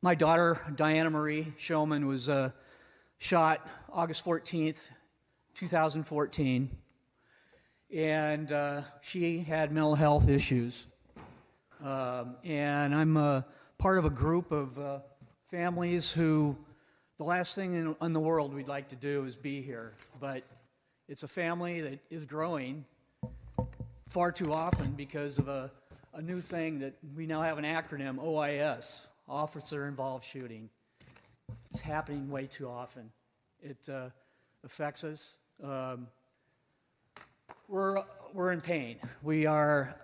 My daughter, Diana Marie Showman, was shot August 14th, 2014, and she had mental health issues. And I'm part of a group of families who the last thing in the world we'd like to do is be here. But it's a family that is growing far too often because of a new thing that we now have an acronym, OIS, Officer Involved Shooting. It's happening way too often. It affects us. We're in pain. We are,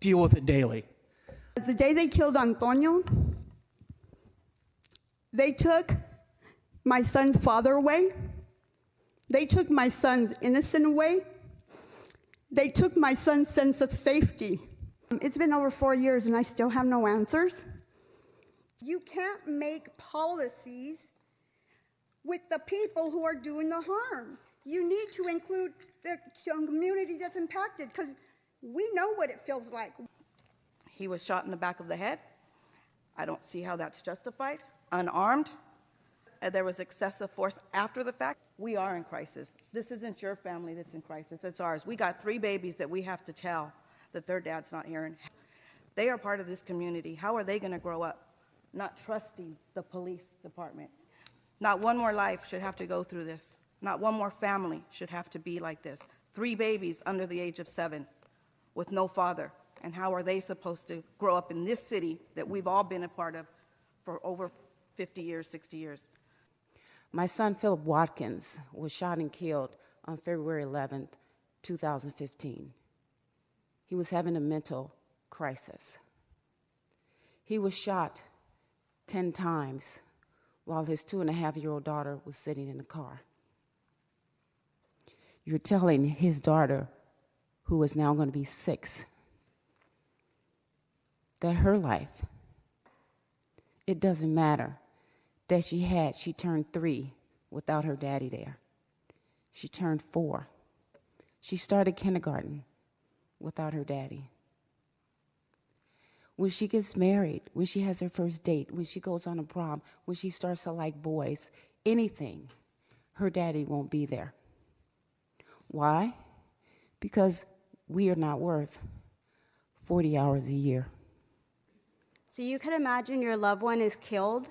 deal with it daily. The day they killed Antonio, they took my son's father away. They took my son's innocence away. They took my son's sense of safety. It's been over 4 years and I still have no answers. You can't make policies with the people who are doing the harm. You need to include the community that's impacted, because we know what it feels like. He was shot in the back of the head. I don't see how that's justified. Unarmed. There was excessive force after the fact. We are in crisis. This isn't your family that's in crisis, it's ours. We got 3 babies that we have to tell that their dad's not here. And they are part of this community. How are they going to grow up not trusting the police department? Not one more life should have to go through this. Not one more family should have to be like this. 3 babies under the age of 7 with no father. And how are they supposed to grow up in this city that we've all been a part of for over 50 years, 60 years? My son, Philip Watkins, was shot and killed on February 11th, 2015. He was having a mental crisis. He was shot 10 times while his 2.5-year-old daughter was sitting in the car. You're telling his daughter, who is now going to be 6, that her life, it doesn't matter that she turned 3 without her daddy there. She turned 4. She started kindergarten without her daddy. When she gets married, when she has her first date, when she goes on a prom, when she starts to like boys, anything, her daddy won't be there. Why? Because we are not worth 40 hours a year. So you could imagine your loved one is killed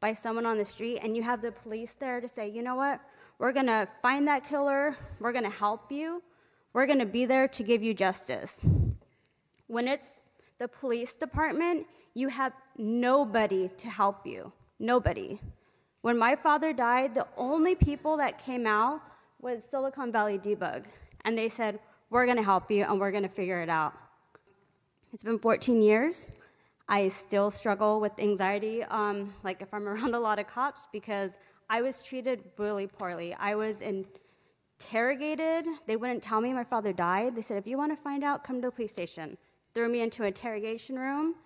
by someone on the street and you have the police there to say, you know what, we're going to find that killer, we're going to help you, we're going to be there to give you justice. When it's the police department, you have nobody to help you, nobody. When my father died, the only people that came out was Silicon Valley Debug, and they said, we're going to help you and we're going to figure it out. It's been 14 years. I still struggle with anxiety, like if I'm around a lot of cops, because I was treated really poorly. I was interrogated. They wouldn't tell me my father died. They said, if you want to find out, come to the police station. Threw me into an interrogation room.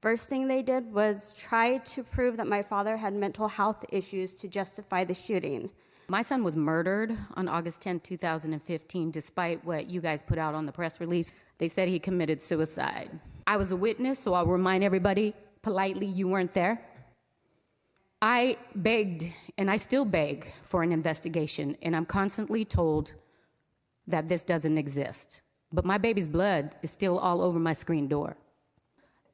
First thing they did was try to prove that my father had mental health issues to justify the shooting. My son was murdered on August 10, 2015, despite what you guys put out on the press release. They said he committed suicide. I was a witness, so I'll remind everybody politely you weren't there. I begged, and I still beg, for an investigation, and I'm constantly told that this doesn't exist. But my baby's blood is still all over my screen door.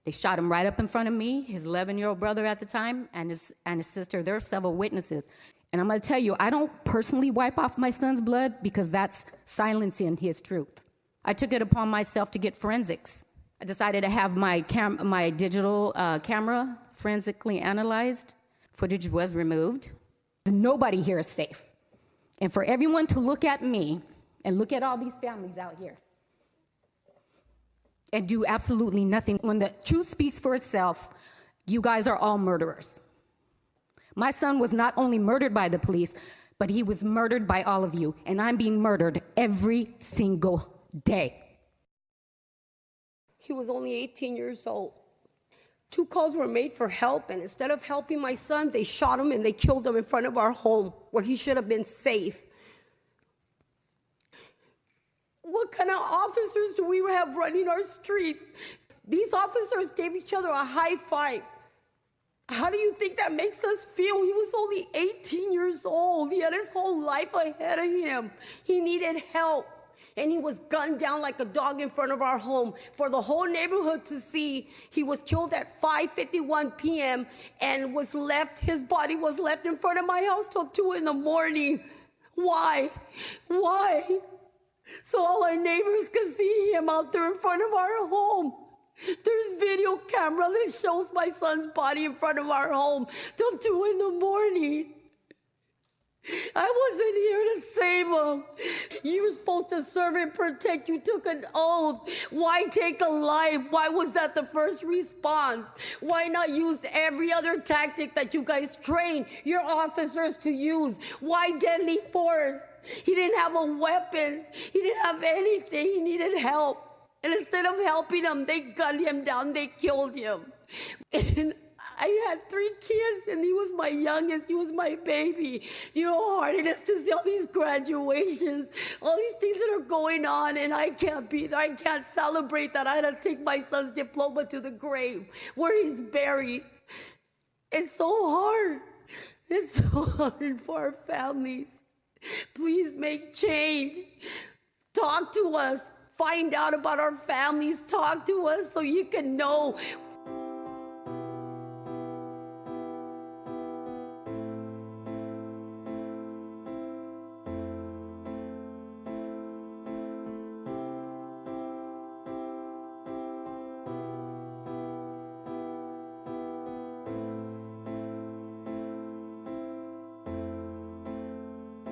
They shot him right up in front of me, his 11-year-old brother at the time, and his sister. There are several witnesses. And I'm going to tell you, I don't personally wipe off my son's blood because that's silencing his truth. I took it upon myself to get forensics. I decided to have my digital camera forensically analyzed. Footage was removed. Nobody here is safe. And for everyone to look at me and look at all these families out here and do absolutely nothing, when the truth speaks for itself, you guys are all murderers. My son was not only murdered by the police, but he was murdered by all of you, and I'm being murdered every single day. He was only 18 years old. 2 calls were made for help, and instead of helping my son, they shot him and they killed him in front of our home where he should have been safe. What kind of officers do we have running our streets? These officers gave each other a high five. How do you think that makes us feel? He was only 18 years old. He had his whole life ahead of him. He needed help. And he was gunned down like a dog in front of our home for the whole neighborhood to see. He was killed at 5:51 p.m. and his body was left in front of my house till 2 in the morning. Why? Why? So all our neighbors could see him out there in front of our home. There's video camera that shows my son's body in front of our home till 2 in the morning. I wasn't here to save him. You were supposed to serve and protect. You took an oath. Why take a life? Why was that the first response? Why not use every other tactic that you guys train your officers to use? Why deadly force? He didn't have a weapon. He didn't have anything. He needed help. And instead of helping him, they gunned him down. They killed him. And I had 3 kids, and he was my youngest. He was my baby. You know how hard it is to see all these graduations, all these things that are going on, and I can't be there. I can't celebrate that. I had to take my son's diploma to the grave where he's buried. It's so hard. It's so hard for our families. Please make change. Talk to us. Find out about our families. Talk to us so you can know